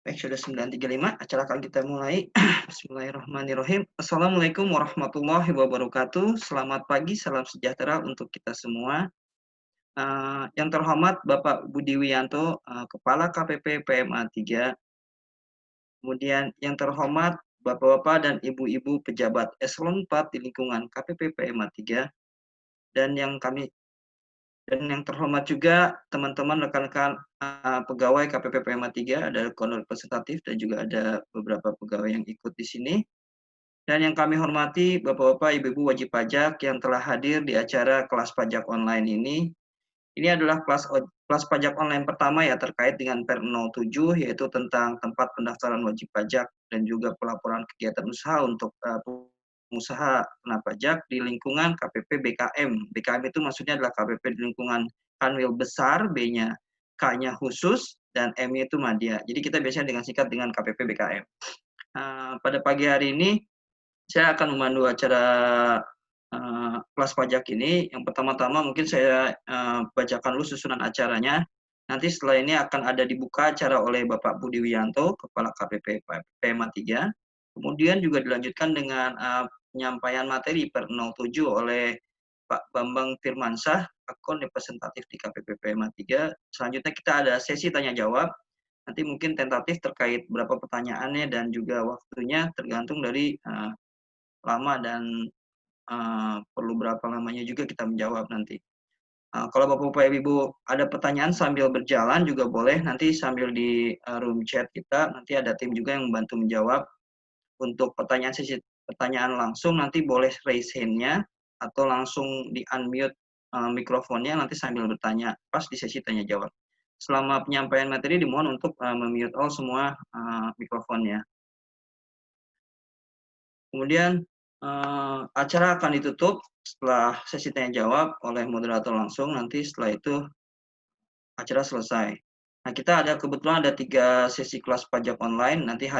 Baik, sudah 9.35, acara akan kita mulai. Bismillahirrahmanirrahim. Assalamualaikum warahmatullahi wabarakatuh. Selamat pagi, salam sejahtera untuk kita semua. Yang terhormat Bapak Budi Wiyanto, Kepala KPP PMA 3. Kemudian yang terhormat Bapak-Bapak dan Ibu-Ibu pejabat Eselon 4 di lingkungan KPP PMA 3. Dan yang terhormat juga teman-teman rekan-rekan pegawai KPP PMA 3, ada koordinator representatif dan juga ada beberapa pegawai yang ikut di sini. Dan yang kami hormati Bapak-Bapak, Ibu-Ibu wajib pajak yang telah hadir di acara kelas pajak online ini. Ini adalah kelas pajak online pertama ya terkait dengan Per 07, yaitu tentang tempat pendaftaran wajib pajak dan juga pelaporan kegiatan usaha untuk pengusaha kena pajak di lingkungan KPP BKM. BKM itu maksudnya adalah KPP di lingkungan Kanwil besar, B-nya K-nya khusus, dan M-nya itu Madya. Jadi kita biasanya dengan singkat dengan KPP BKM. Pada pagi hari ini saya akan memandu acara kelas pajak ini. Yang pertama-tama mungkin saya bacakan dulu susunan acaranya. Nanti setelah ini akan ada dibuka acara oleh Bapak Budi Wiyanto, Kepala KPP PMA 3. Kemudian juga dilanjutkan dengan penyampaian materi Per 07 oleh Pak Bambang Firmansyah, akun representatif di KPP PMA 3. Selanjutnya kita ada sesi tanya-jawab. Nanti mungkin tentatif terkait berapa pertanyaannya dan juga waktunya tergantung dari lama dan perlu berapa lamanya juga kita menjawab nanti. Kalau Bapak-Bapak Ibu ada pertanyaan sambil berjalan juga boleh, nanti sambil di room chat kita, nanti ada tim juga yang membantu menjawab. Untuk pertanyaan langsung nanti boleh raise hand-nya atau langsung di unmute mikrofonnya nanti sambil bertanya pas di sesi tanya jawab. Selama penyampaian materi dimohon untuk memute all semua mikrofonnya. Kemudian acara akan ditutup setelah sesi tanya jawab oleh moderator langsung, nanti setelah itu acara selesai. Nah, kita kebetulan ada 3 sesi kelas pajak online. Nanti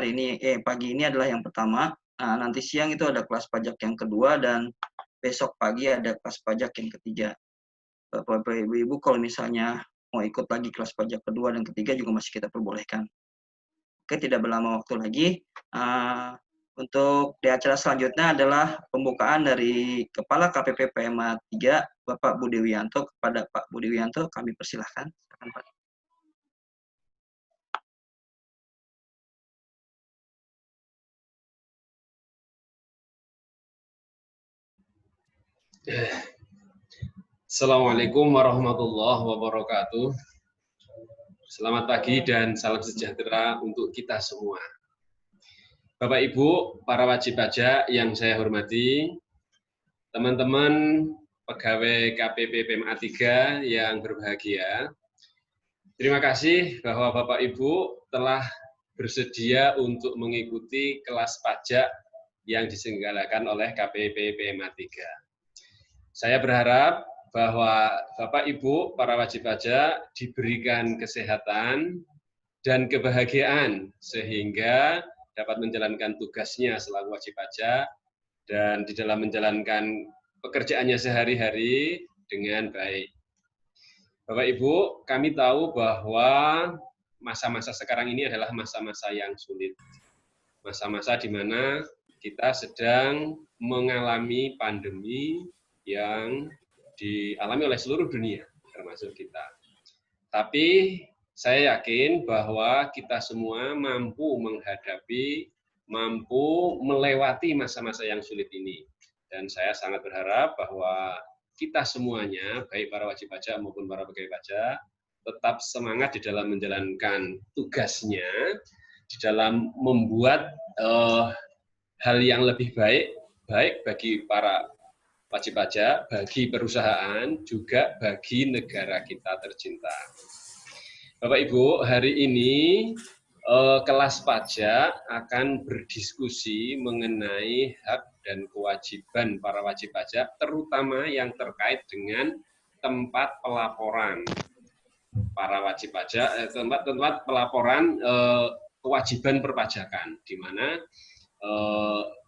pagi ini adalah yang pertama. Nanti siang itu ada kelas pajak yang kedua dan besok pagi ada kelas pajak yang ketiga. Bapak-bapak, Ibu-ibu kalau misalnya mau ikut lagi kelas pajak kedua dan ketiga juga masih kita perbolehkan. Oke, tidak berlama waktu lagi. Untuk di acara selanjutnya adalah pembukaan dari Kepala KPP PMA 3, Bapak Budi Wiyanto. Kepada Pak Budi Wiyanto, kami persilahkan. Silakan, Pak. Assalamualaikum warahmatullahi wabarakatuh. Selamat pagi dan salam sejahtera untuk kita semua. Bapak Ibu, para wajib pajak yang saya hormati, teman-teman pegawai KPP PMA 3 yang berbahagia, terima kasih bahwa Bapak Ibu telah bersedia untuk mengikuti kelas pajak yang diselenggarakan oleh KPP PMA 3. Saya berharap bahwa Bapak Ibu para wajib pajak diberikan kesehatan dan kebahagiaan sehingga dapat menjalankan tugasnya selaku wajib pajak dan di dalam menjalankan pekerjaannya sehari-hari dengan baik. Bapak Ibu, kami tahu bahwa masa-masa sekarang ini adalah masa-masa yang sulit. Masa-masa di mana kita sedang mengalami pandemi yang dialami oleh seluruh dunia, termasuk kita. Tapi saya yakin bahwa kita semua mampu melewati masa-masa yang sulit ini. Dan saya sangat berharap bahwa kita semuanya, baik para wajib pajak maupun para pegawai pajak, tetap semangat di dalam menjalankan tugasnya, di dalam membuat hal yang lebih baik bagi para wajib pajak, bagi perusahaan, juga bagi negara kita tercinta. Bapak Ibu, hari ini kelas pajak akan berdiskusi mengenai hak dan kewajiban para wajib pajak, terutama yang terkait dengan tempat pelaporan para wajib pajak, tempat pelaporan kewajiban perpajakan, di mana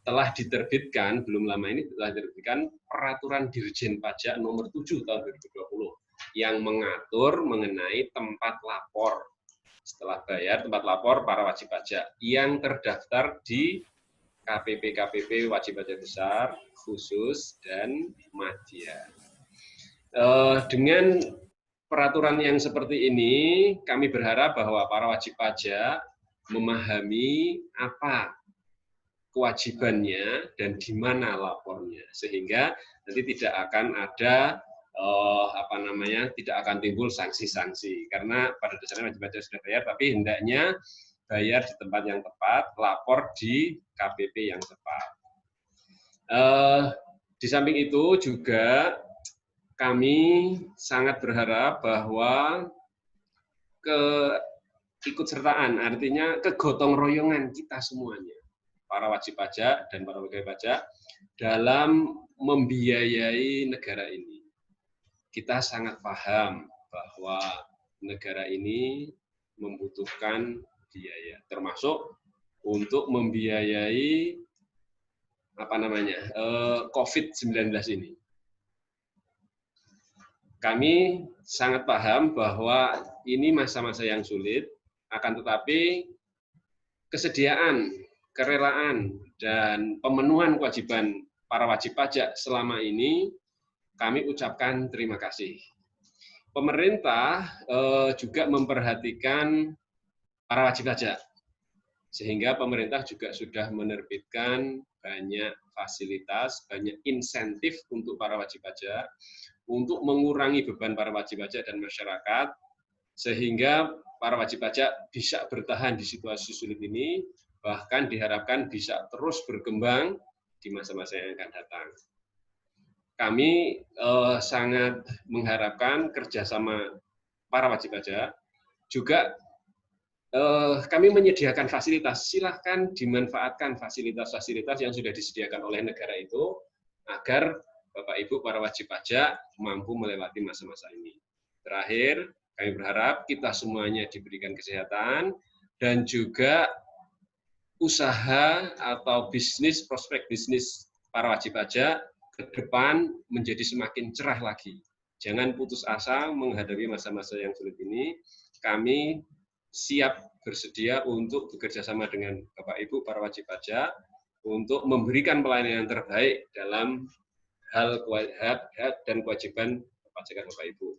telah diterbitkan, belum lama ini telah diterbitkan Peraturan Dirjen Pajak Nomor 7 Tahun 2020 yang mengatur mengenai tempat lapor Setelah bayar tempat lapor para wajib pajak yang terdaftar di KPP wajib pajak besar, khusus, dan madya. Dengan peraturan yang seperti ini, kami berharap bahwa para wajib pajak memahami apa kewajibannya dan di mana lapornya, sehingga nanti tidak akan ada tidak akan timbul sanksi-sanksi, karena pada dasarnya wajib pajak sudah bayar, tapi hendaknya bayar di tempat yang tepat, lapor di KPP yang tepat. Di samping itu juga kami sangat berharap bahwa keikutsertaan, artinya kegotong royongan kita semuanya, para wajib pajak dan para pegawai pajak, dalam membiayai negara ini. Kita sangat paham bahwa negara ini membutuhkan biaya, termasuk untuk membiayai COVID-19 ini. Kami sangat paham bahwa ini masa-masa yang sulit, akan tetapi kesediaan, kerelaan, dan pemenuhan kewajiban para wajib pajak selama ini kami ucapkan terima kasih. Pemerintah juga memperhatikan para wajib pajak, sehingga pemerintah juga sudah menerbitkan banyak fasilitas, banyak insentif untuk para wajib pajak, untuk mengurangi beban para wajib pajak dan masyarakat, sehingga para wajib pajak bisa bertahan di situasi sulit ini, bahkan diharapkan bisa terus berkembang di masa-masa yang akan datang. Kami sangat mengharapkan kerjasama para wajib pajak. Juga kami menyediakan fasilitas, silahkan dimanfaatkan fasilitas-fasilitas yang sudah disediakan oleh negara itu, agar Bapak Ibu para wajib pajak mampu melewati masa-masa ini. Terakhir, kami berharap kita semuanya diberikan kesehatan dan juga usaha atau bisnis, prospek bisnis para wajib pajak ke depan menjadi semakin cerah lagi. Jangan putus asa menghadapi masa-masa yang sulit ini. Kami siap bersedia untuk bekerja sama dengan Bapak Ibu para wajib pajak untuk memberikan pelayanan yang terbaik dalam hak dan kewajiban perpajakan Bapak Ibu.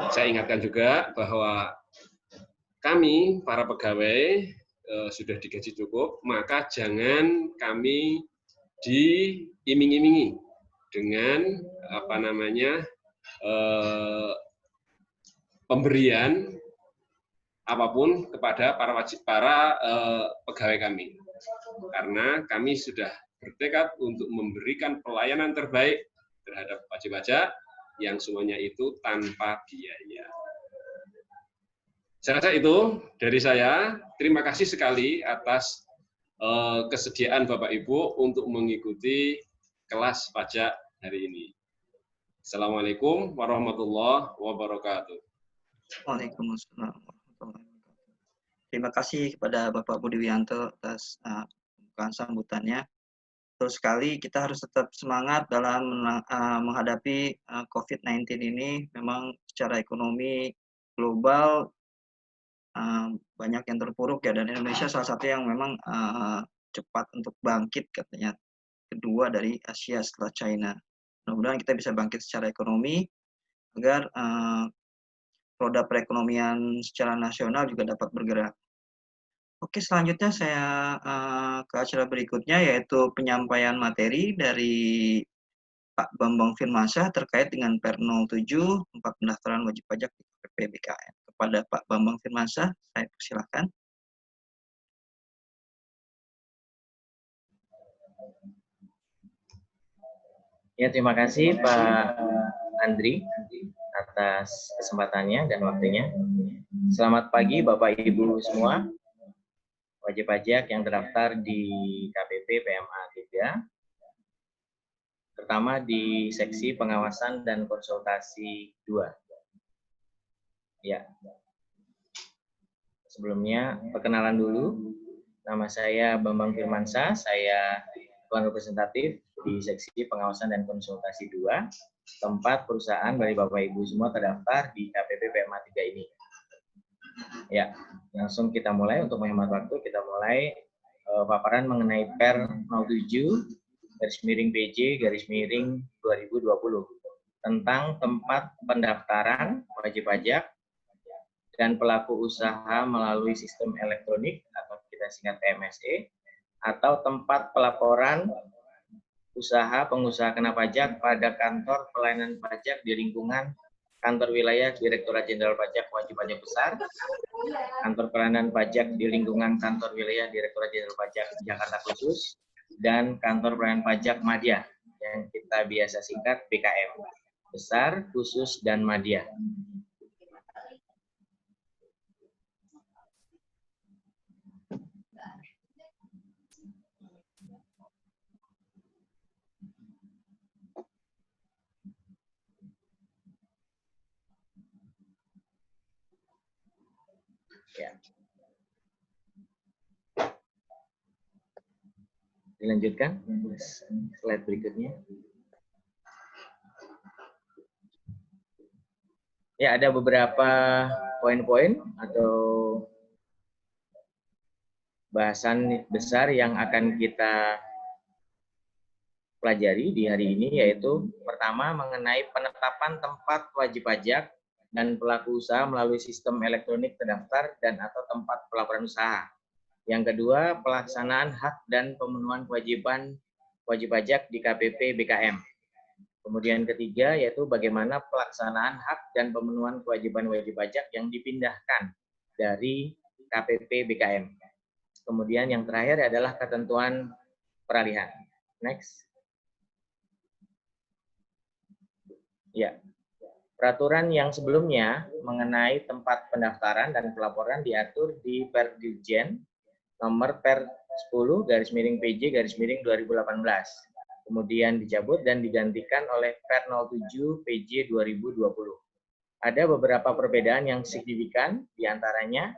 Saya ingatkan juga bahwa kami, para pegawai, sudah digaji cukup, maka jangan kami diiming-imingi dengan pemberian apapun kepada para pegawai kami. Karena kami sudah bertekad untuk memberikan pelayanan terbaik terhadap wajib pajak yang semuanya itu tanpa biaya. Saya rasa itu dari saya. Terima kasih sekali atas kesediaan Bapak Ibu untuk mengikuti kelas pajak hari ini. Assalamualaikum warahmatullahi wabarakatuh. Waalaikumsalam warahmatullahi wabarakatuh. Terima kasih kepada Bapak Budi Wianto atas pembukaan sambutannya. Terus sekali kita harus tetap semangat dalam menghadapi COVID-19 ini. Memang secara ekonomi global banyak yang terpuruk ya, dan Indonesia salah satu yang memang cepat untuk bangkit katanya, kedua dari Asia setelah China. Mudah-mudahan kita bisa bangkit secara ekonomi agar roda perekonomian secara nasional juga dapat bergerak. Oke, selanjutnya saya ke acara berikutnya, yaitu penyampaian materi dari Pak Bambang Firmansyah terkait dengan Per 07 tempat pendaftaran wajib pajak di KPP BKN. Kepada Pak Bambang Firmansyah, saya persilakan. Ya, terima kasih Pak Andri atas kesempatannya dan waktunya. Selamat pagi Bapak Ibu semua, wajib pajak yang terdaftar di KPP PMA 3, pertama di seksi pengawasan dan konsultasi 2. Ya. Sebelumnya perkenalan dulu. Nama saya Bambang Firmansyah, saya Tuan Representatif di seksi pengawasan dan konsultasi 2, tempat perusahaan dari Bapak Ibu semua terdaftar di KPP PMA 3 ini. Ya, langsung kita mulai. Untuk menghemat waktu, kita mulai paparan mengenai Per 07/PJ/2020 tentang tempat pendaftaran wajib pajak dan pelaku usaha melalui sistem elektronik atau kita singkat PMSE, atau tempat pelaporan usaha pengusaha kena pajak pada kantor pelayanan pajak di lingkungan kantor wilayah Direktorat Jenderal Pajak Wajib Pajak Besar, kantor pelayanan pajak di lingkungan kantor wilayah Direktorat Jenderal Pajak Jakarta Khusus, dan kantor pelayanan pajak Madya yang kita biasa singkat BKM, besar, khusus, dan Madya. Ya. Dilanjutkan slide berikutnya. Ya, ada beberapa poin-poin atau bahasan besar yang akan kita pelajari di hari ini, yaitu pertama mengenai penetapan tempat wajib pajak dan pelaku usaha melalui sistem elektronik terdaftar dan atau tempat pelaporan usaha. Yang kedua, pelaksanaan hak dan pemenuhan kewajiban wajib pajak di KPP BKM. Kemudian ketiga, yaitu bagaimana pelaksanaan hak dan pemenuhan kewajiban wajib pajak yang dipindahkan dari KPP BKM. Kemudian yang terakhir adalah ketentuan peralihan. Next. Ya. Peraturan yang sebelumnya mengenai tempat pendaftaran dan pelaporan diatur di Perdirjen nomor Per 10/PJ/2018. Kemudian dicabut dan digantikan oleh Per 07/PJ/2020. Ada beberapa perbedaan yang signifikan, diantaranya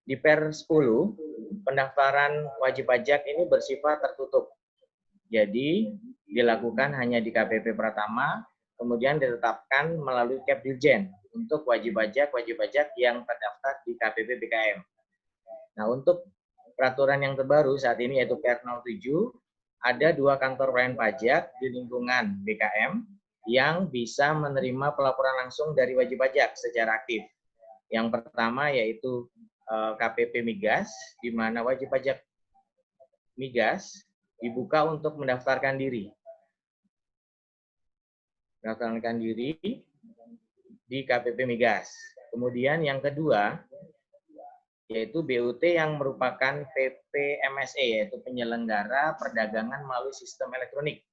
di Per 10, pendaftaran wajib pajak ini bersifat tertutup. Jadi, dilakukan hanya di KPP Pratama, kemudian ditetapkan melalui Kepdirjen untuk wajib pajak yang terdaftar di KPP BKM. Nah, untuk peraturan yang terbaru saat ini yaitu Per 07, ada 2 kantor pelayanan pajak di lingkungan BKM yang bisa menerima pelaporan langsung dari wajib pajak secara aktif. Yang pertama yaitu KPP Migas, di mana wajib pajak Migas dibuka untuk mendaftarkan diri. Mendaftarkan diri di KPP Migas. Kemudian yang kedua, yaitu BUT yang merupakan PPMSE, yaitu penyelenggara perdagangan melalui sistem elektronik.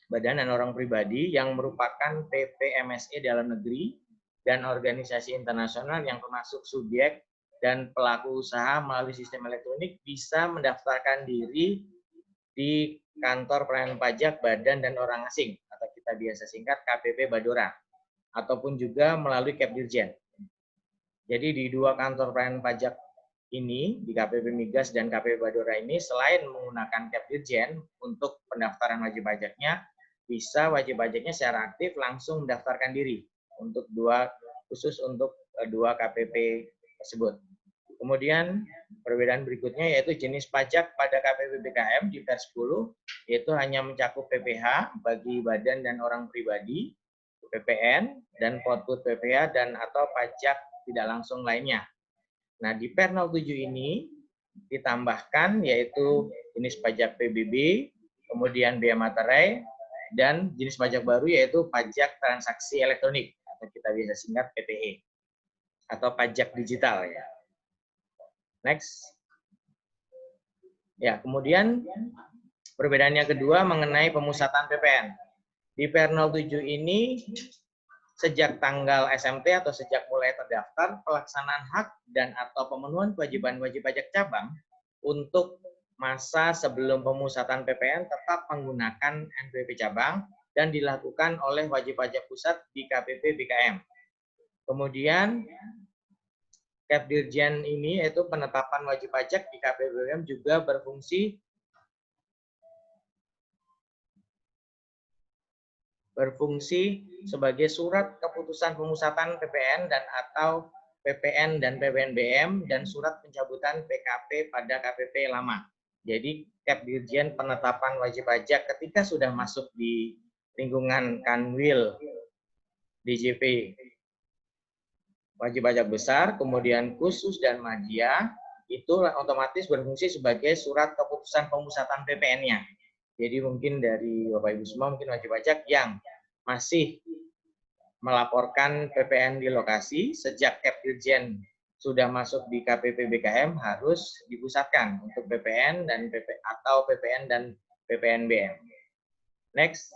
Badan dan orang pribadi yang merupakan PPMSE dalam negeri dan organisasi internasional yang termasuk subjek dan pelaku usaha melalui sistem elektronik bisa mendaftarkan diri di kantor pelayanan pajak badan dan orang asing atau kita biasa singkat KPP Badora ataupun juga melalui Kepdirjen. Jadi di 2 kantor pelayanan pajak ini, di KPP Migas dan KPP Badora ini, selain menggunakan Kepdirjen untuk pendaftaran wajib pajaknya, bisa wajib pajaknya secara aktif langsung mendaftarkan diri untuk khusus untuk 2 KPP tersebut. Kemudian perbedaan berikutnya yaitu jenis pajak pada KPP BKM di Per 10, yaitu hanya mencakup PPh bagi badan dan orang pribadi, PPN, dan output PPh dan atau pajak tidak langsung lainnya. Nah, di Per 07 ini ditambahkan yaitu jenis pajak PBB, kemudian bea materai, dan jenis pajak baru yaitu pajak transaksi elektronik atau kita bisa singkat PTE atau pajak digital ya. Next. Ya, kemudian perbedaan yang kedua mengenai pemusatan PPN. Di Per 07 ini sejak tanggal SMT atau sejak mulai terdaftar, pelaksanaan hak dan atau pemenuhan kewajiban wajib pajak cabang untuk masa sebelum pemusatan PPN tetap menggunakan NPWP cabang dan dilakukan oleh wajib pajak pusat di KPP BKM. Kemudian Kepdirjen ini yaitu penetapan wajib pajak di KPP BKM juga berfungsi sebagai surat keputusan pemusatan PPN dan atau PPN dan PPNBM, dan surat pencabutan PKP pada KPP lama. Jadi Cap Dirjen penetapan wajib pajak ketika sudah masuk di lingkungan Kanwil DJP wajib pajak besar, kemudian khusus dan media, itu otomatis berfungsi sebagai surat keputusan pemusatan PPN-nya. Jadi mungkin dari Bapak Ibu semua mungkin wajib pajak yang masih melaporkan PPN di lokasi sejak Cap Dirjen sudah masuk di KPP BKM harus dipusatkan untuk PPN dan atau PPN dan PPNBM. Next.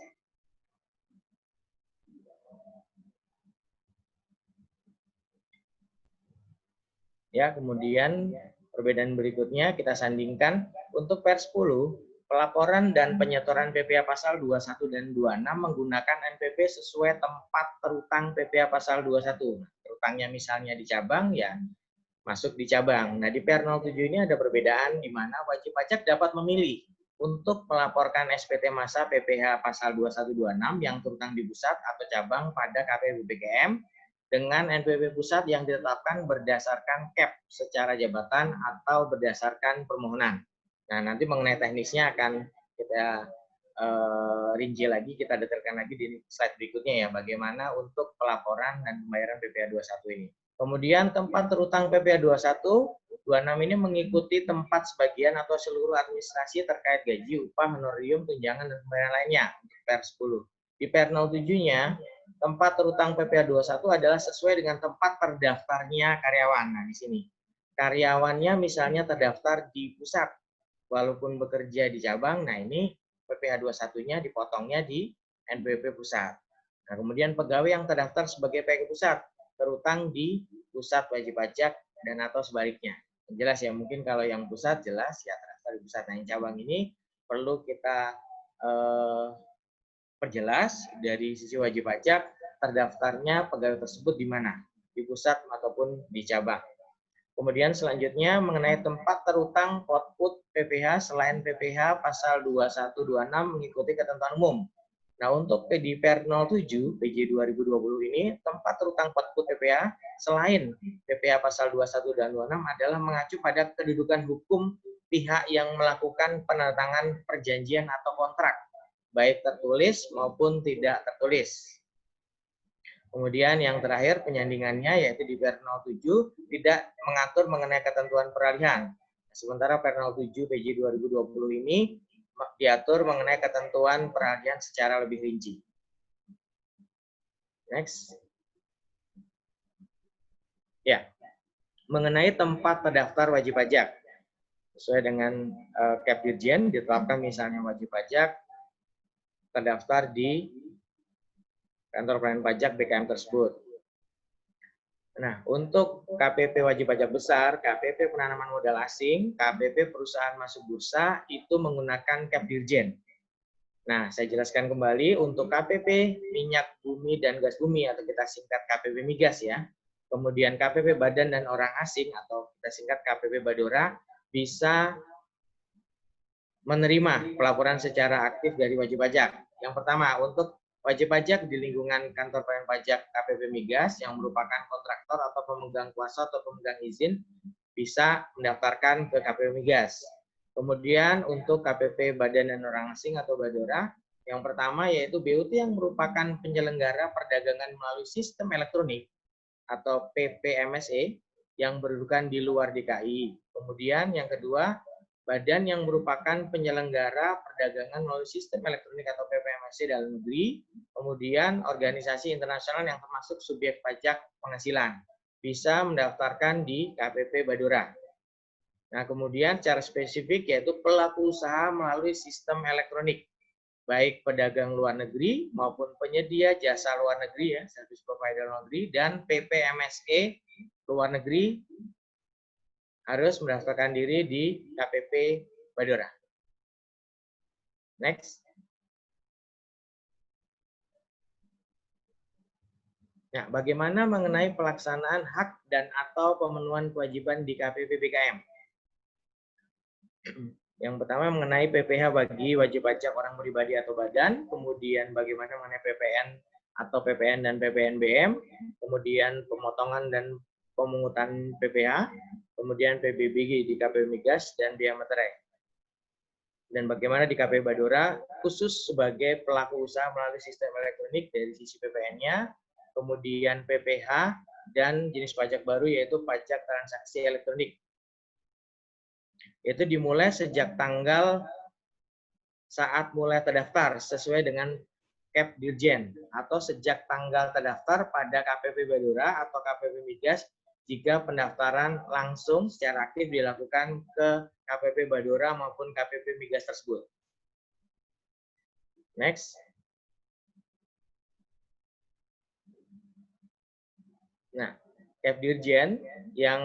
Ya, kemudian perbedaan berikutnya kita sandingkan untuk Per10, pelaporan dan penyetoran PPh pasal 21 dan 26 menggunakan NPP sesuai tempat terutang PPh pasal 21. Terutangnya misalnya di cabang, ya masuk di cabang. Nah, di Per07 ini ada perbedaan di mana wajib pajak dapat memilih untuk melaporkan SPT masa PPh pasal 2126 yang terutang di pusat atau cabang pada KPP BKM dengan NPP pusat yang ditetapkan berdasarkan CAP secara jabatan atau berdasarkan permohonan. Nah, nanti mengenai teknisnya akan kita rinci lagi, kita detailkan lagi di slide berikutnya ya, bagaimana untuk pelaporan dan pembayaran PPh 21 ini. Kemudian tempat terutang PPh 21, 26 ini mengikuti tempat sebagian atau seluruh administrasi terkait gaji, upah, honorarium, tunjangan, dan pembayaran lainnya untuk Per10. Di Per07-nya, tempat terutang PPh 21 adalah sesuai dengan tempat terdaftarnya karyawan. Nah, di sini karyawannya misalnya terdaftar di pusat, walaupun bekerja di cabang, nah ini PPh 21-nya dipotongnya di NPWP pusat. Nah, kemudian pegawai yang terdaftar sebagai PK pusat, terutang di pusat wajib pajak dan atau sebaliknya. Jelas ya, mungkin kalau yang pusat jelas ya terdaftar di pusat. Nah, yang cabang ini perlu kita perjelas dari sisi wajib pajak, terdaftarnya pegawai tersebut di mana, di pusat ataupun di cabang. Kemudian selanjutnya mengenai tempat terutang output PPh selain PPh pasal 2126 mengikuti ketentuan umum. Nah, untuk di Per07 PJ 2020 ini tempat terutang output PPh selain PPh pasal 21 dan 26 adalah mengacu pada kedudukan hukum pihak yang melakukan penandatangan perjanjian atau kontrak, baik tertulis maupun tidak tertulis. Kemudian yang terakhir penyandingannya yaitu di Per07 tidak mengatur mengenai ketentuan peralihan. Sementara Per07 PJ 2020 ini diatur mengenai ketentuan peralihan secara lebih rinci. Next. Ya, mengenai tempat terdaftar wajib pajak. Sesuai dengan Cap Dirjen ditetapkan misalnya wajib pajak terdaftar di kantor pelayanan pajak BKM tersebut. Nah, untuk KPP wajib pajak besar, KPP penanaman modal asing, KPP perusahaan masuk bursa itu menggunakan Cap Dirjen. Nah, saya jelaskan kembali untuk KPP minyak bumi dan gas bumi atau kita singkat KPP migas ya. Kemudian KPP badan dan orang asing atau kita singkat KPP Badora bisa menerima pelaporan secara aktif dari wajib pajak. Yang pertama, untuk wajib pajak di lingkungan kantor pelayanan pajak KPP Migas yang merupakan kontraktor atau pemegang kuasa atau pemegang izin bisa mendaftarkan ke KPP Migas. Kemudian untuk KPP Badan dan Orang Asing atau Badora, yang pertama yaitu BUT yang merupakan penyelenggara perdagangan melalui sistem elektronik atau PPMSE yang berkedudukan di luar DKI. Kemudian yang kedua, badan yang merupakan penyelenggara perdagangan melalui sistem elektronik atau PPMSE dalam negeri, kemudian organisasi internasional yang termasuk subjek pajak penghasilan, bisa mendaftarkan di KPP Badora. Nah, kemudian secara spesifik yaitu pelaku usaha melalui sistem elektronik, baik pedagang luar negeri maupun penyedia jasa luar negeri ya, service provider luar negeri, dan PPMSE luar negeri harus mendaftarkan diri di KPP Badora. Next. Nah, bagaimana mengenai pelaksanaan hak dan atau pemenuhan kewajiban di KPP BKM? Yang pertama mengenai PPh bagi wajib pajak orang pribadi atau badan, kemudian bagaimana mengenai PPN atau PPN dan PPNBM, kemudian pemotongan dan pemungutan PPh, kemudian PBBG di KPP Migas dan biaya materai. Dan bagaimana di KPP Badora khusus sebagai pelaku usaha melalui sistem elektronik dari sisi PPN-nya, kemudian PPh, dan jenis pajak baru yaitu pajak transaksi elektronik. Itu dimulai sejak tanggal saat mulai terdaftar sesuai dengan Cap Dirjen atau sejak tanggal terdaftar pada KPP Badora atau KPP Migas jika pendaftaran langsung secara aktif dilakukan ke KPP Badora maupun KPP Migas tersebut. Next. Nah, Cap Dirjen yang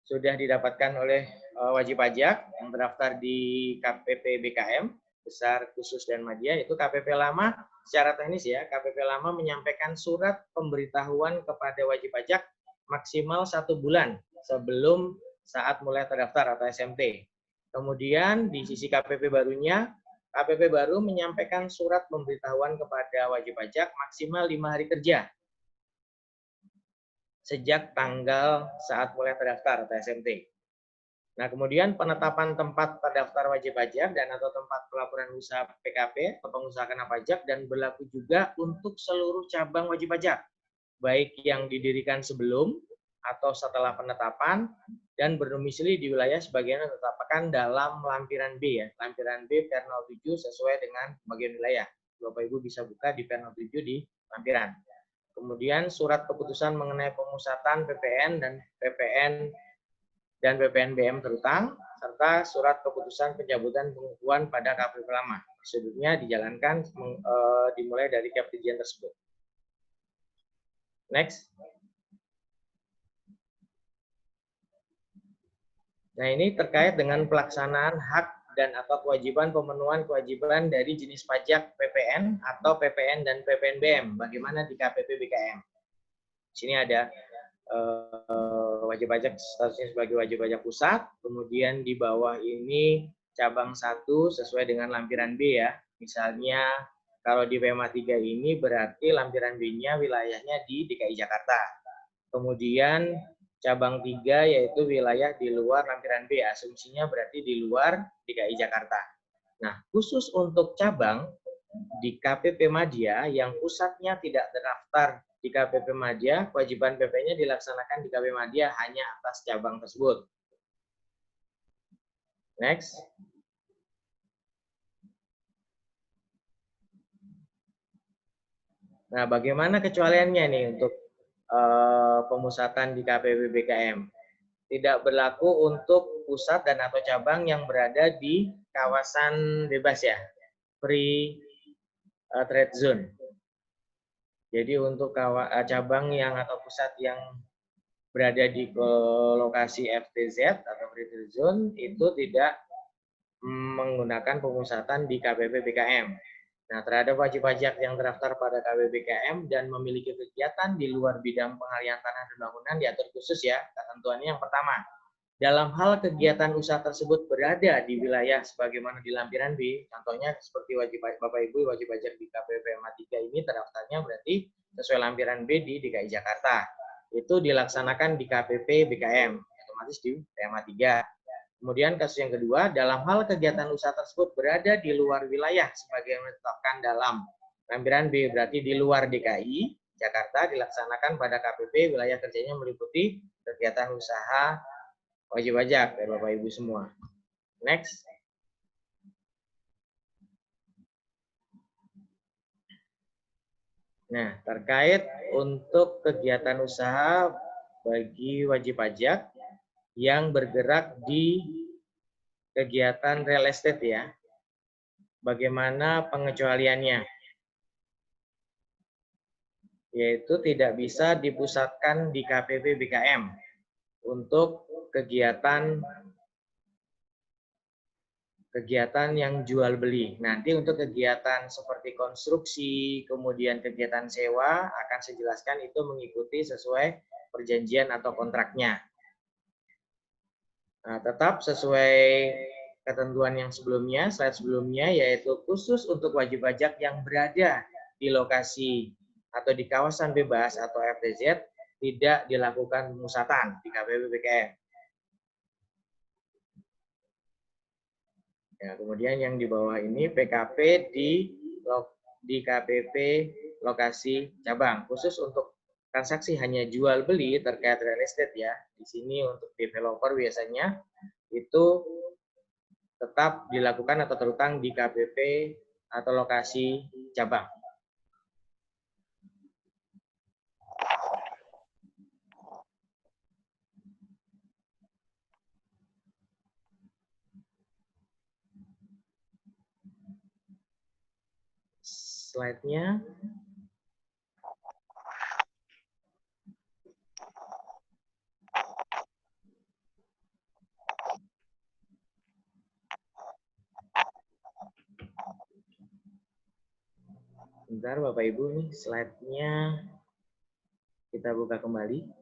sudah didapatkan oleh wajib pajak yang terdaftar di KPP BKM besar khusus dan madya itu KPP lama secara teknis ya, KPP lama menyampaikan surat pemberitahuan kepada wajib pajak maksimal 1 bulan sebelum saat mulai terdaftar atau SMT. Kemudian di sisi KPP barunya, KPP baru menyampaikan surat pemberitahuan kepada wajib pajak maksimal 5 hari kerja sejak tanggal saat mulai terdaftar atau SMT. Nah, kemudian penetapan tempat terdaftar wajib pajak dan atau tempat pelaporan usaha PKP atau pengusaha kena pajak dan berlaku juga untuk seluruh cabang wajib pajak, baik yang didirikan sebelum atau setelah penetapan dan berdomisili di wilayah sebagaimana ditetapkan dalam lampiran B ya, lampiran B Per 07 sesuai dengan bagian wilayah. Bapak Ibu bisa buka di Per 07 di lampiran. Kemudian surat keputusan mengenai pemusatan PPN dan PPNBM terutang, serta surat keputusan pencabutan pengukuhan pada KPP lama. Prosedurnya dijalankan dimulai dari Cap Dirjen tersebut. Next. Nah, ini terkait dengan pelaksanaan hak dan atau kewajiban pemenuhan kewajiban dari jenis pajak PPN atau PPN dan PPNBM. Bagaimana di KPP BKM? Di sini ada wajib pajak statusnya sebagai wajib pajak pusat, kemudian di bawah ini cabang 1 sesuai dengan lampiran B ya. Misalnya kalau di PMA 3 ini berarti lampiran B-nya wilayahnya di DKI Jakarta. Kemudian cabang 3 yaitu wilayah di luar lampiran B, asumsinya berarti di luar DKI Jakarta. Nah, khusus untuk cabang di KPP Madya yang pusatnya tidak terdaftar di KPP Madya, kewajiban PP-nya dilaksanakan di KPP Madya hanya atas cabang tersebut. Next. Nah, bagaimana kecualiannya nih untuk pemusatan di KPP BKM? Tidak berlaku untuk pusat dan atau cabang yang berada di kawasan bebas ya, free trade zone. Jadi untuk cabang yang atau pusat yang berada di lokasi FTZ atau free trade zone itu tidak menggunakan pemusatan di KPP BKM. Nah, terhadap wajib pajak yang terdaftar pada KPP BKM dan memiliki kegiatan di luar bidang pengalihan tanah dan bangunan diatur khusus ya. Ketentuannya yang pertama, dalam hal kegiatan usaha tersebut berada di wilayah sebagaimana di lampiran B, contohnya seperti wajib Bapak Ibu wajib pajak di KPP PMA 3 ini terdaftarnya berarti sesuai lampiran B di DKI Jakarta. Itu dilaksanakan di KPP BKM, otomatis di PMA 3. Kemudian kasus yang kedua, dalam hal kegiatan usaha tersebut berada di luar wilayah sebagaimana ditetapkan dalam lampiran B, berarti di luar DKI Jakarta dilaksanakan pada KPP wilayah kerjanya meliputi kegiatan usaha wajib pajak dari Bapak Ibu semua. Next. Nah, terkait untuk kegiatan usaha bagi wajib pajak yang bergerak di kegiatan real estate ya. Bagaimana pengecualiannya? Yaitu tidak bisa dipusatkan di KPP BKM untuk kegiatan yang jual beli. Nanti untuk kegiatan seperti konstruksi, kemudian kegiatan sewa akan saya jelaskan itu mengikuti sesuai perjanjian atau kontraknya. Nah, tetap sesuai ketentuan yang sebelumnya, slide sebelumnya, yaitu khusus untuk wajib pajak yang berada di lokasi atau di kawasan bebas atau FTZ, tidak dilakukan pemusatan di KPP BKM. Ya, kemudian yang di bawah ini PKP di KPP lokasi cabang, khusus untuk transaksi hanya jual beli terkait real estate ya. Di sini untuk developer biasanya itu tetap dilakukan atau terutang di KPP atau lokasi cabang. Slide-nya. Bentar Bapak Ibu nih slide-nya kita buka kembali.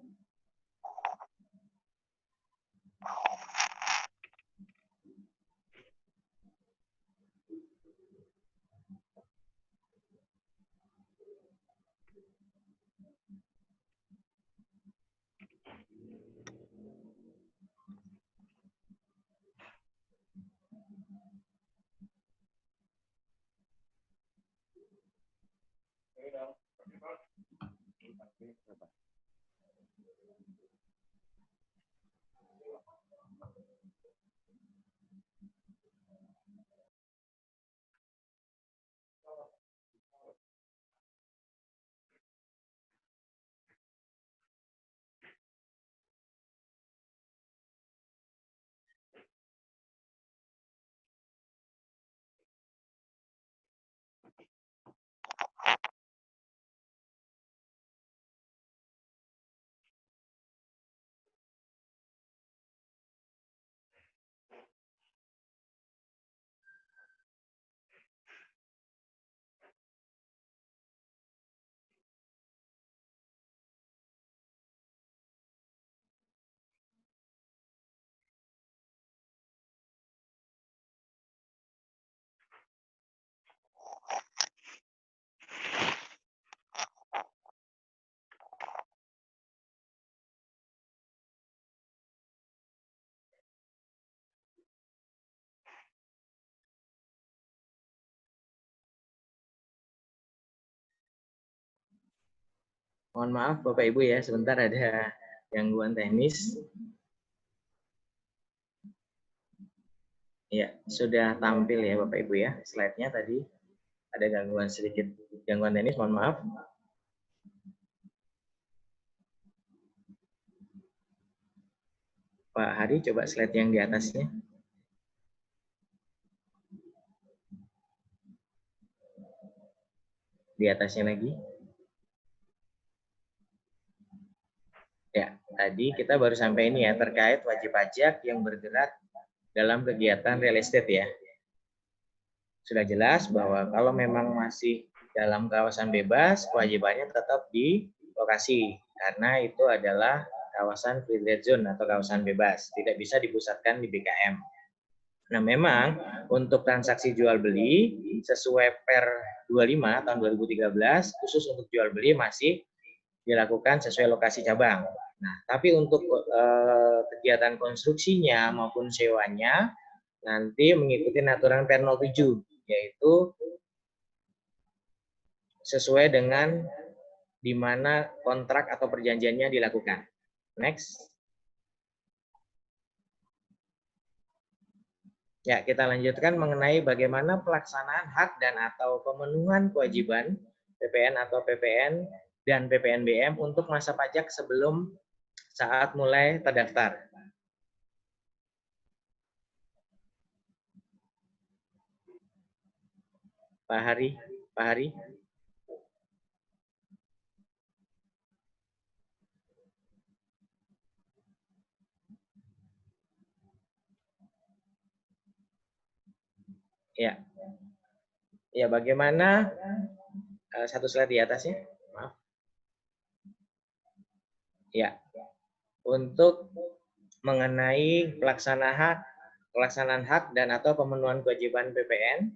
Mohon maaf Bapak Ibu ya, sebentar ada gangguan teknis. Ya, sudah tampil ya Bapak Ibu ya. Slide-nya tadi ada gangguan sedikit, gangguan teknis, mohon maaf. Pak Hari, coba slide yang di atasnya. Di atasnya lagi. Ya, tadi kita baru sampai ini ya, terkait wajib pajak yang bergerak dalam kegiatan real estate ya. Sudah jelas bahwa kalau memang masih dalam kawasan bebas, kewajibannya tetap di lokasi, karena itu adalah kawasan free trade zone atau kawasan bebas, tidak bisa dipusatkan di BKM. Nah, memang untuk transaksi jual beli sesuai Per 25 tahun 2013, khusus untuk jual beli masih dilakukan sesuai lokasi cabang. Nah, tapi untuk kegiatan konstruksinya maupun sewanya nanti mengikuti aturan Per 07, yaitu sesuai dengan di mana kontrak atau perjanjiannya dilakukan. Next. Ya, kita lanjutkan mengenai bagaimana pelaksanaan hak dan atau pemenuhan kewajiban PPN atau PPN dan PPNBM untuk masa pajak sebelum saat mulai terdaftar. Pak Hari. Ya. Ya, bagaimana satu slide di atasnya? Maaf. Ya. Untuk mengenai pelaksanaan hak dan atau pemenuhan kewajiban PPN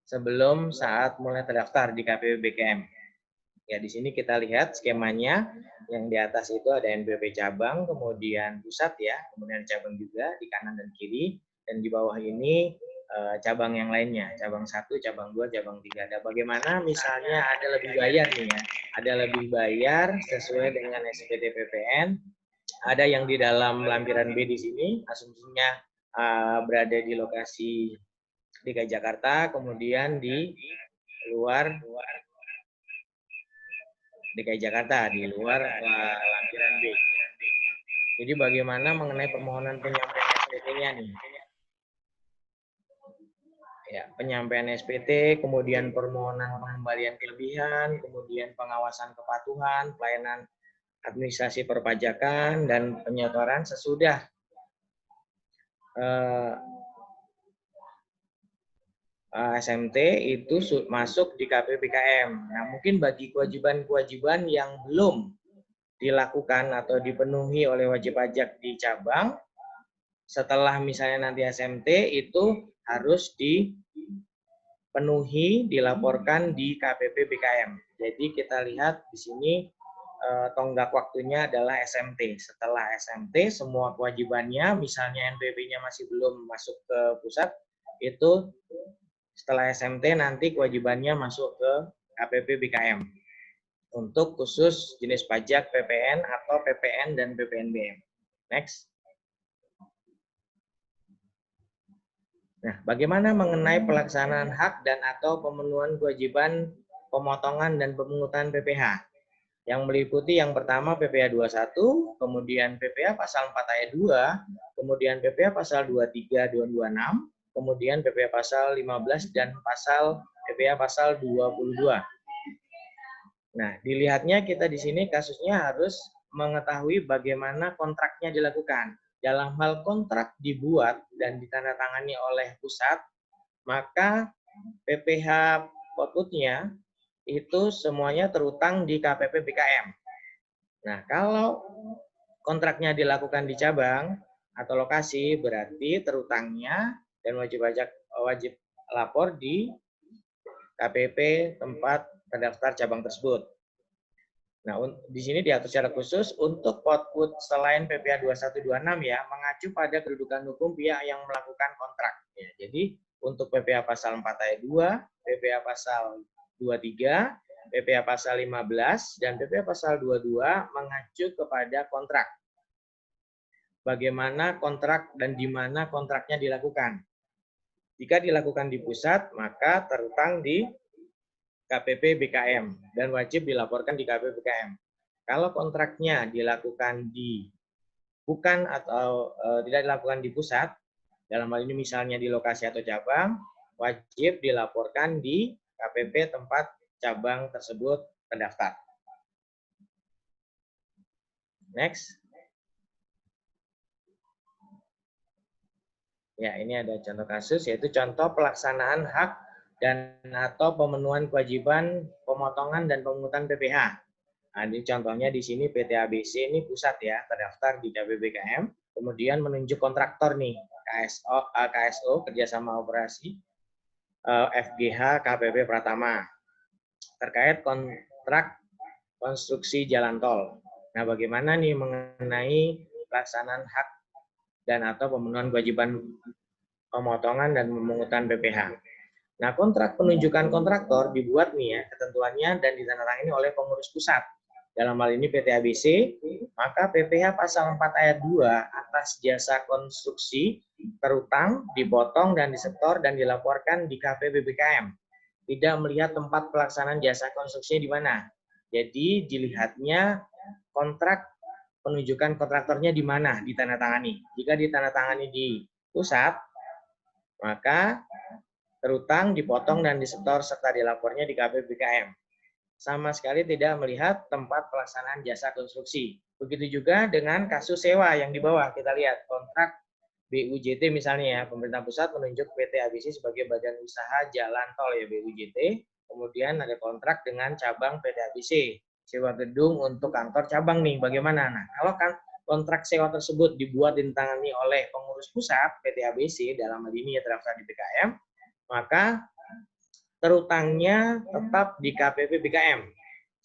sebelum saat mulai terdaftar di KPP BKM. Ya, di sini kita lihat skemanya. Yang di atas itu ada NPWP cabang, kemudian pusat ya, kemudian cabang juga di kanan dan kiri, dan di bawah ini cabang yang lainnya, cabang 1, cabang 2, cabang 3. Ada bagaimana misalnya ada lebih bayar nih ya, ada lebih bayar sesuai dengan SPT PPN, ada yang di dalam lampiran B di sini, asumsinya berada di lokasi DKI Jakarta, kemudian di luar DKI Jakarta, di luar lampiran B. Jadi bagaimana mengenai permohonan penyampaian SPT-nya nih? Ya, penyampaian SPT, kemudian permohonan pengembalian kelebihan, kemudian pengawasan kepatuhan, pelayanan administrasi perpajakan, dan penyetoran sesudah SMT itu masuk di KPPKM. Nah, mungkin bagi kewajiban-kewajiban yang belum dilakukan atau dipenuhi oleh wajib pajak di cabang, setelah misalnya nanti SMT itu harus dipenuhi, dilaporkan di KPPBKM. Jadi kita lihat di sini tonggak waktunya adalah SMT. Setelah SMT, semua kewajibannya, misalnya NPWP-nya masih belum masuk ke pusat, itu setelah SMT nanti kewajibannya masuk ke KPPBKM untuk khusus jenis pajak PPN atau PPN dan PPNBM. Next. Nah, bagaimana mengenai pelaksanaan hak dan atau pemenuhan kewajiban pemotongan dan pemungutan PPh? Yang meliputi yang pertama PPh 21, kemudian PPh pasal 4 ayat 2, kemudian PPh pasal 23 dan 26, kemudian PPh pasal 15 dan PPh pasal 22. Nah, dilihatnya kita di sini kasusnya harus mengetahui bagaimana kontraknya dilakukan. Dalam hal kontrak dibuat dan ditandatangani oleh pusat, maka PPh output-nya itu semuanya terutang di KPPBKM. Nah, kalau kontraknya dilakukan di cabang atau lokasi, berarti terutangnya dan wajib lapor di KPP tempat terdaftar cabang tersebut. Nah, di sini diatur secara khusus untuk output selain PPh 2126 ya, mengacu pada kedudukan hukum pihak yang melakukan kontrak. Ya, jadi untuk PPh pasal 4 ayat 2, PPh pasal 23, PPh pasal 15, dan PPh pasal 22 mengacu kepada kontrak. Bagaimana kontrak dan di mana kontraknya dilakukan. Jika dilakukan di pusat, maka terutang di KPPBKM dan wajib dilaporkan di KPPBKM. Kalau kontraknya dilakukan bukan atau tidak dilakukan di pusat, dalam hal ini misalnya di lokasi atau cabang, wajib dilaporkan di KPP tempat cabang tersebut terdaftar. Next. Ya, ini ada contoh kasus, yaitu contoh pelaksanaan hak dan atau pemenuhan kewajiban pemotongan dan pemungutan PPh. Nah, ini contohnya di sini PT ABC ini pusat ya, terdaftar di KPPBKM, kemudian menunjuk kontraktor nih, KSO kerjasama operasi, FGH KPP Pratama, terkait kontrak konstruksi jalan tol. Nah, bagaimana nih mengenai pelaksanaan hak dan atau pemenuhan kewajiban pemotongan dan pemungutan PPh. Nah, kontrak penunjukan kontraktor dibuat nih ya, ketentuannya dan ditandatangani oleh pengurus pusat. Dalam hal ini PT ABC, maka PPh pasal 4 ayat 2 atas jasa konstruksi terutang, dipotong dan disetor dan dilaporkan di KPPBKM. Tidak melihat tempat pelaksanaan jasa konstruksinya di mana. Jadi dilihatnya kontrak penunjukan kontraktornya di mana ditandatangani. Jika ditandatangani di pusat, maka terutang, dipotong, dan disetor serta dilapornya di KPPBKM. Sama sekali tidak melihat tempat pelaksanaan jasa konstruksi. Begitu juga dengan kasus sewa yang di bawah. Kita lihat kontrak BUJT misalnya ya, pemerintah pusat menunjuk PT ABC sebagai badan usaha jalan tol ya BUJT. Kemudian ada kontrak dengan cabang PT ABC. Sewa gedung untuk kantor cabang nih, bagaimana? Nah, kalau kan kontrak sewa tersebut dibuat ditangani oleh pengurus pusat PT ABC, dalam hal ini ya terdaftar di BKM, maka terutangnya tetap di KPPBKM.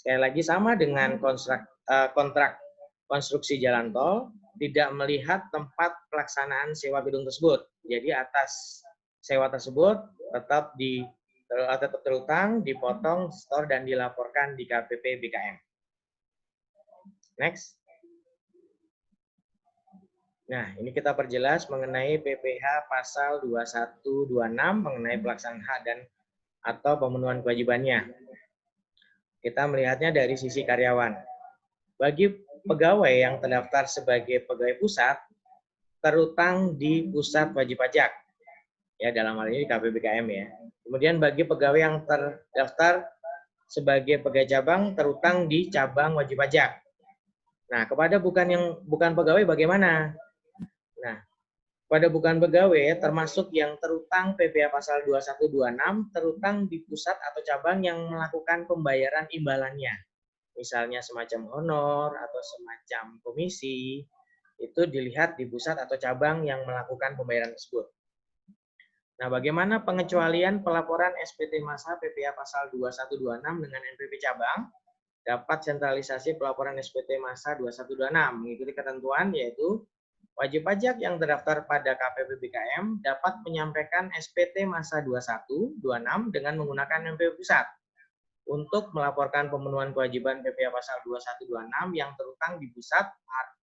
Sekali lagi sama dengan kontrak konstruksi jalan tol, tidak melihat tempat pelaksanaan sewa gedung tersebut. Jadi atas sewa tersebut tetap terutang, dipotong, store, dan dilaporkan di KPP BKM. Next. Nah, ini kita perjelas mengenai PPh pasal 2126 mengenai pelaksanaan hak dan atau pemenuhan kewajibannya. Kita melihatnya dari sisi karyawan. Bagi pegawai yang terdaftar sebagai pegawai pusat, terutang di pusat wajib pajak. Ya, dalam hal ini KPBKM ya. Kemudian bagi pegawai yang terdaftar sebagai pegawai cabang, terutang di cabang wajib pajak. Nah, kepada bukan pegawai bagaimana? Nah, pada bukan pegawai termasuk yang terutang PPh pasal 2126 terutang di pusat atau cabang yang melakukan pembayaran imbalannya. Misalnya semacam honor atau semacam komisi, itu dilihat di pusat atau cabang yang melakukan pembayaran tersebut. Nah, bagaimana pengecualian pelaporan SPT massa PPh pasal 2126 dengan NPP cabang? Dapat sentralisasi pelaporan SPT massa 2126 mengikuti ketentuan yaitu wajib pajak yang terdaftar pada KPP BKM dapat menyampaikan SPT massa 2126 dengan menggunakan NPP pusat untuk melaporkan pemenuhan kewajiban PPh pasal 2126 yang terutang di pusat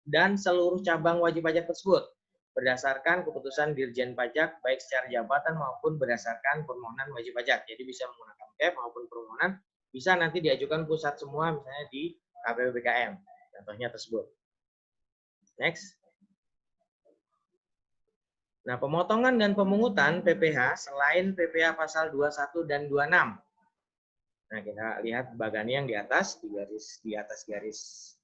dan seluruh cabang wajib pajak tersebut berdasarkan keputusan Dirjen Pajak baik secara jabatan maupun berdasarkan permohonan wajib pajak. Jadi bisa menggunakan CAP maupun permohonan bisa nanti diajukan pusat semua misalnya di KPP BKM. Contohnya tersebut. Next. Nah, pemotongan dan pemungutan PPh selain PPh pasal 21 dan 26. Nah, kita lihat bagian yang di atas, di atas garis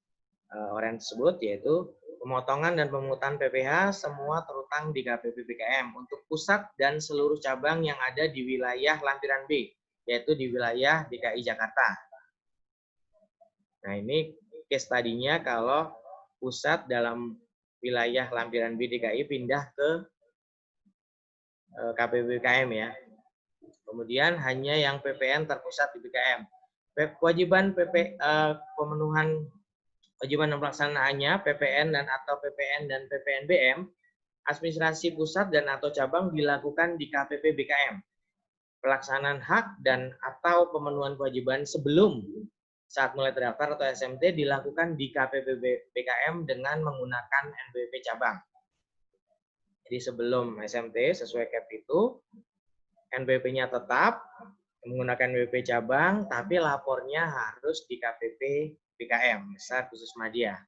oranye tersebut, yaitu pemotongan dan pemungutan PPh semua terutang di KPP BKM untuk pusat dan seluruh cabang yang ada di wilayah lampiran B, yaitu di wilayah DKI Jakarta. Nah, ini case tadinya kalau pusat dalam wilayah lampiran B DKI pindah ke KPP BKM ya. Kemudian hanya yang PPN terpusat di BKM. Kewajiban pemenuhan kewajiban dan pelaksanaannya PPN dan atau PPN dan PPNBM administrasi pusat dan atau cabang dilakukan di KPP BKM. Pelaksanaan hak dan atau pemenuhan kewajiban sebelum saat mulai terdaftar atau SMT dilakukan di KPP BKM dengan menggunakan NPWP cabang. Jadi sebelum SMT sesuai CAP itu, NPWP-nya tetap menggunakan NPWP cabang, tapi lapornya harus di KPP BKM, besar khusus Madya.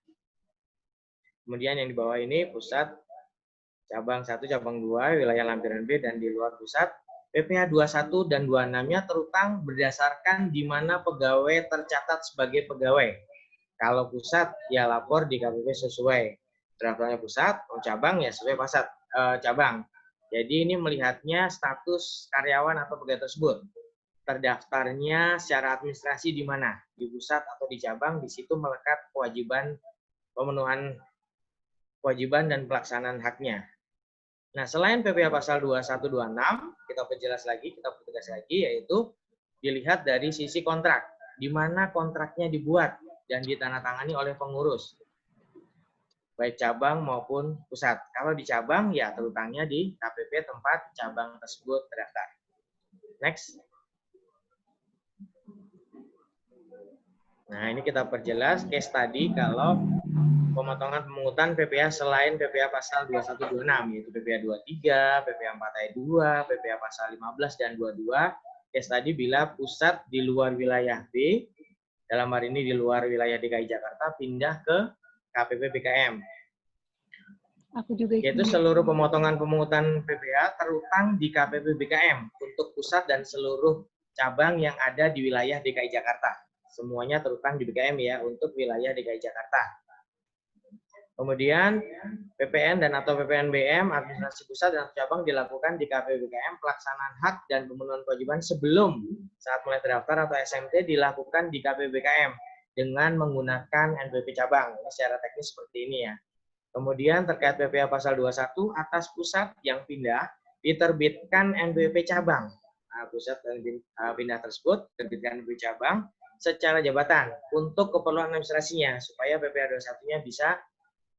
Kemudian yang di bawah ini pusat, cabang 1, cabang 2, wilayah lampiran B, dan di luar pusat, PPh 21 dan 26-nya terutang berdasarkan di mana pegawai tercatat sebagai pegawai. Kalau pusat, ya lapor di KPP sesuai. Terdaftarnya pusat, cabang ya sesuai pasat. Cabang. Jadi ini melihatnya status karyawan atau pegawai tersebut. Terdaftarnya secara administrasi di mana? Di pusat atau di cabang, di situ melekat kewajiban pemenuhan kewajiban dan pelaksanaan haknya. Nah, selain PPh pasal 2126, kita perjelas lagi, kita pertegas lagi, yaitu dilihat dari sisi kontrak, di mana kontraknya dibuat dan ditandatangani oleh pengurus. Baik cabang maupun pusat. Kalau di cabang, ya terutangnya di KPP tempat cabang tersebut terdaftar. Next. Nah, ini kita perjelas case tadi kalau pemotongan pemungutan PPh selain PPh pasal 2126, yaitu PPh 23, PPh 4 ayat 2, PPh pasal 15 dan 22. Case tadi bila pusat di luar wilayah B, dalam hari ini di luar wilayah DKI Jakarta, pindah ke KPP BKM. Aku juga yaitu seluruh pemotongan pemungutan PPh terutang di KPP BKM untuk pusat dan seluruh cabang yang ada di wilayah DKI Jakarta. Semuanya terutang di BKM ya untuk wilayah DKI Jakarta. Kemudian PPN dan atau PPNBM administrasi pusat dan cabang dilakukan di KPP BKM. Pelaksanaan hak dan pemenuhan kewajiban sebelum saat mulai terdaftar atau SMT dilakukan di KPP BKM dengan menggunakan NPWP cabang. Ini secara teknis seperti ini ya. Kemudian terkait PPh pasal 21 atas pusat yang pindah diterbitkan NPWP cabang. Nah, pusat dan pindah tersebut terbitkan NPWP cabang secara jabatan untuk keperluan administrasinya supaya PPh 21-nya bisa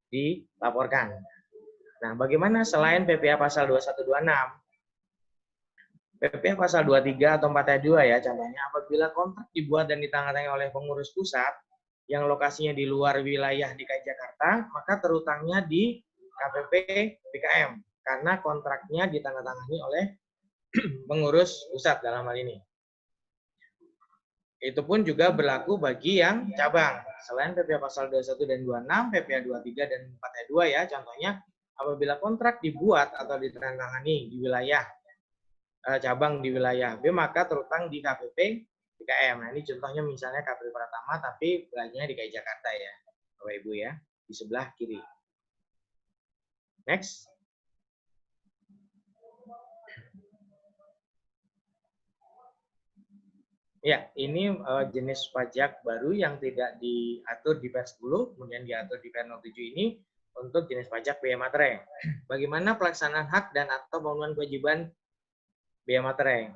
dilaporkan. Nah, bagaimana selain PPh pasal 2126? PPh pasal 23 atau 4 ayat 2 ya, contohnya apabila kontrak dibuat dan ditandatangani oleh pengurus pusat yang lokasinya di luar wilayah DKI Jakarta, maka terutangnya di KPP BKM karena kontraknya ditandatangani oleh pengurus pusat dalam hal ini. Itu pun juga berlaku bagi yang cabang. Selain PPh pasal 21 dan 26, PPh 23 dan 4 ayat 2 ya, contohnya apabila kontrak dibuat atau ditandatangani di wilayah cabang di wilayah B, maka terutang di KPP BKM. Nah, ini contohnya misalnya KPP Pratama, tapi wilayahnya DKI Jakarta ya, Bapak Ibu ya, di sebelah kiri. Next. Ya, ini jenis pajak baru yang tidak diatur di PER 10, kemudian diatur di PER 07 ini untuk jenis pajak biaya materai. Bagaimana pelaksanaan hak dan atau pemenuhan kewajiban biaya materai?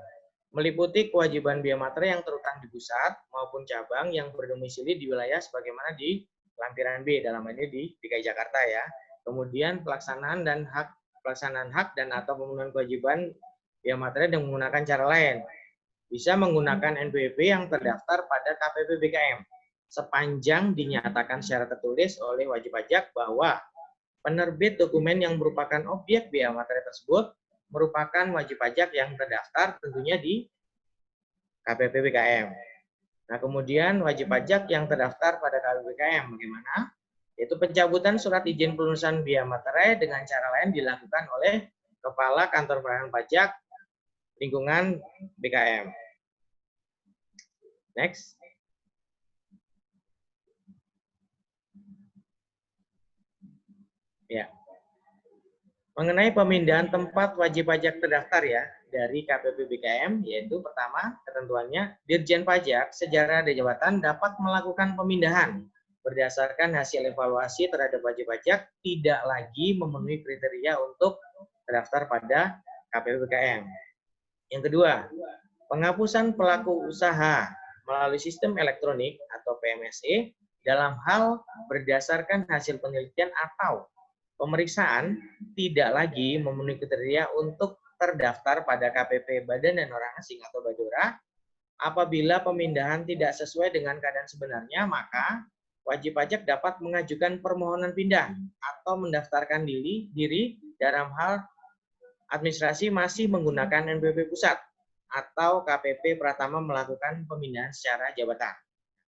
Meliputi kewajiban biaya materai yang terutang di pusat maupun cabang yang berdomisili di wilayah sebagaimana di lampiran B, dalam ini di DKI Jakarta ya. Kemudian pelaksanaan hak dan atau pemenuhan kewajiban biaya materai dengan menggunakan cara lain. Bisa menggunakan NPWP yang terdaftar pada KPP BKM sepanjang dinyatakan secara tertulis oleh wajib pajak bahwa penerbit dokumen yang merupakan objek biaya materai tersebut merupakan wajib pajak yang terdaftar tentunya di KPP BKM. Nah, kemudian wajib pajak yang terdaftar pada KPP BKM bagaimana? Yaitu pencabutan surat izin pelunasan biaya materai dengan cara lain dilakukan oleh Kepala Kantor Pelayanan Pajak lingkungan BKM. Next. Ya. Mengenai pemindahan tempat wajib pajak terdaftar ya dari KPP BKM, yaitu pertama ketentuannya Dirjen Pajak secara ada jabatan dapat melakukan pemindahan berdasarkan hasil evaluasi terhadap wajib pajak tidak lagi memenuhi kriteria untuk terdaftar pada KPP BKM. Yang kedua, penghapusan pelaku usaha melalui sistem elektronik atau PMSE dalam hal berdasarkan hasil penelitian atau pemeriksaan tidak lagi memenuhi kriteria untuk terdaftar pada KPP Badan dan Orang Asing atau BADORA. Apabila pemindahan tidak sesuai dengan keadaan sebenarnya, maka wajib pajak dapat mengajukan permohonan pindah atau mendaftarkan diri dalam hal administrasi masih menggunakan NPWP pusat atau KPP Pratama melakukan pemindahan secara jabatan.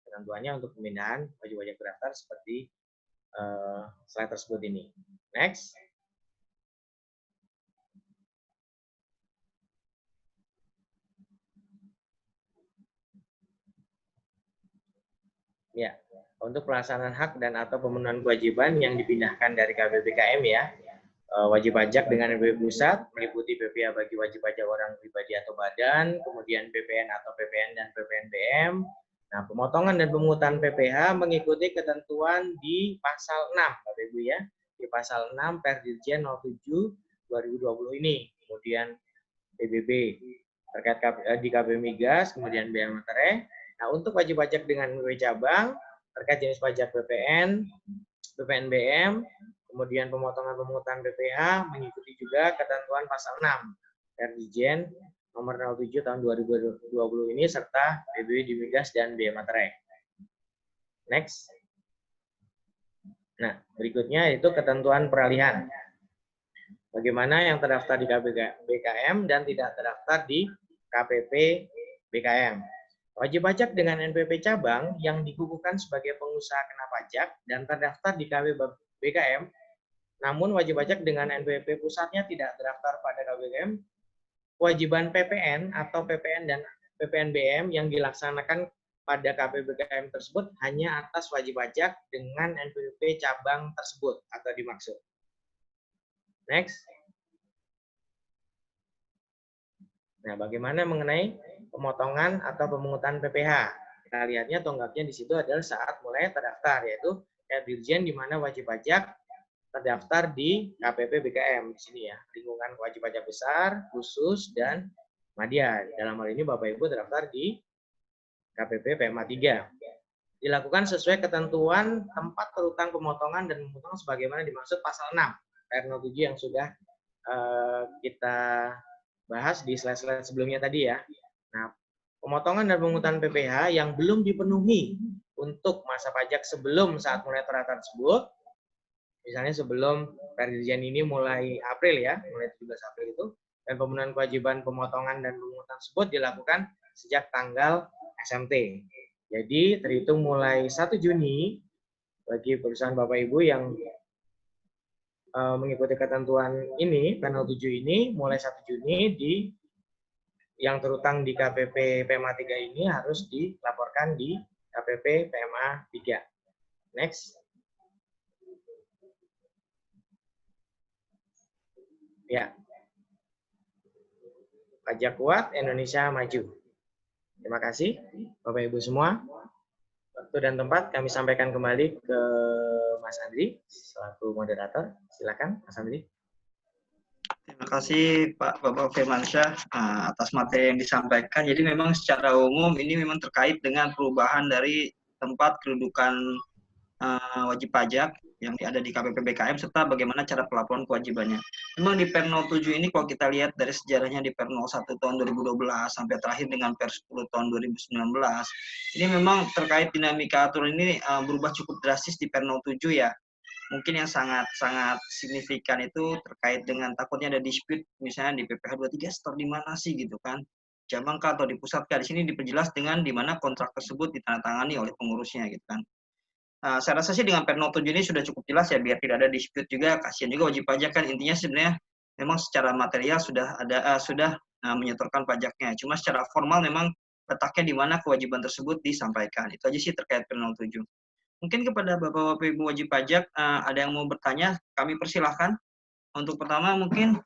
Ketentuannya untuk pemindahan wajib pajak terdaftar seperti slide tersebut ini. Next. Ya, untuk pelaksanaan hak dan atau pemenuhan kewajiban yang dipindahkan dari KPP BKM ya, wajib pajak dengan NPWP pusat meliputi PPh bagi wajib pajak orang pribadi atau badan, kemudian PPN atau PPN dan PPNBM. Nah, pemotongan dan pemungutan PPh mengikuti ketentuan di pasal 6, Bapak Ibu ya, di pasal 6 Perdirjen 07 2020 ini. Kemudian PBB terkait di KPP Migas, kemudian biaya materai. Nah, untuk wajib pajak dengan PPh cabang terkait jenis pajak PPN, PPNBM, kemudian pemotongan pemungutan PPh mengikuti juga ketentuan pasal 6 Perdirjen nomor 07 tahun 2020 ini serta PBB di Migas dan biaya materai. Next. Nah, berikutnya itu ketentuan peralihan. Bagaimana yang terdaftar di KPP BKM dan tidak terdaftar di KPP BKM. Wajib pajak dengan NPWP cabang yang dikukuhkan sebagai pengusaha kena pajak dan terdaftar di KPP BKM, namun wajib pajak dengan NPWP pusatnya tidak terdaftar pada KPP BKM, kewajiban PPN atau PPN dan PPNBM yang dilaksanakan pada KPP BKM tersebut hanya atas wajib pajak dengan NPWP cabang tersebut atau dimaksud. Next. Nah, bagaimana mengenai pemotongan atau pemungutan PPh? Kita lihatnya tonggaknya di situ adalah saat mulai terdaftar, yaitu Dirjen di mana wajib pajak terdaftar di KPP BKM di sini ya, lingkungan wajib pajak besar, khusus dan madya. Dalam hal ini Bapak Ibu terdaftar di KPP PMA 3. Dilakukan sesuai ketentuan tempat berutang pemotongan dan pemotongan sebagaimana dimaksud pasal 6 PR 07 yang sudah kita bahas di slide-slide sebelumnya tadi ya. Nah, pemotongan dan pemungutan PPh yang belum dipenuhi untuk masa pajak sebelum saat mulai peraturan tersebut, misalnya sebelum perjanjian ini mulai April ya, mulai 17 April itu, dan pemenuhan kewajiban pemotongan dan pemungutan tersebut dilakukan sejak tanggal SMT. Jadi terhitung mulai 1 Juni bagi perusahaan Bapak Ibu yang mengikuti ketentuan ini, panel 7 ini, mulai 1 Juni yang terutang di KPP PMA 3 ini harus dilaporkan di KPP PMA 3. Next. Ya. Pajak kuat, Indonesia maju. Terima kasih Bapak Ibu semua. Waktu dan tempat kami sampaikan kembali ke Mas Andri selaku moderator. Silakan Mas Andri. Terima kasih Pak Bapak Firmansyah atas materi yang disampaikan. Jadi memang secara umum ini memang terkait dengan perubahan dari tempat kedudukan wajib pajak yang ada di KPP BKM serta bagaimana cara pelaporan kewajibannya. Memang di Per 07 ini kalau kita lihat dari sejarahnya di Per 01 tahun 2012 sampai terakhir dengan Per 10 tahun 2019, ini memang terkait dinamika aturan ini berubah cukup drastis di Per 07 ya. Mungkin yang sangat signifikan itu terkait dengan takutnya ada dispute misalnya di PPh 23 store di mana sih gitu kan. Jamangkah atau dipusatkan. Di sini diperjelas dengan di mana kontrak tersebut ditandatangani oleh pengurusnya gitu kan. Saya rasa sih dengan Per 07 ini sudah cukup jelas ya, biar tidak ada dispute juga, kasihan juga wajib pajak kan, intinya sebenarnya memang secara material sudah ada menyetorkan pajaknya, cuma secara formal memang letaknya di mana kewajiban tersebut disampaikan. Itu aja sih terkait Per 07. Mungkin kepada Bapak-Bapak Ibu wajib pajak ada yang mau bertanya, kami persilahkan. Untuk pertama mungkin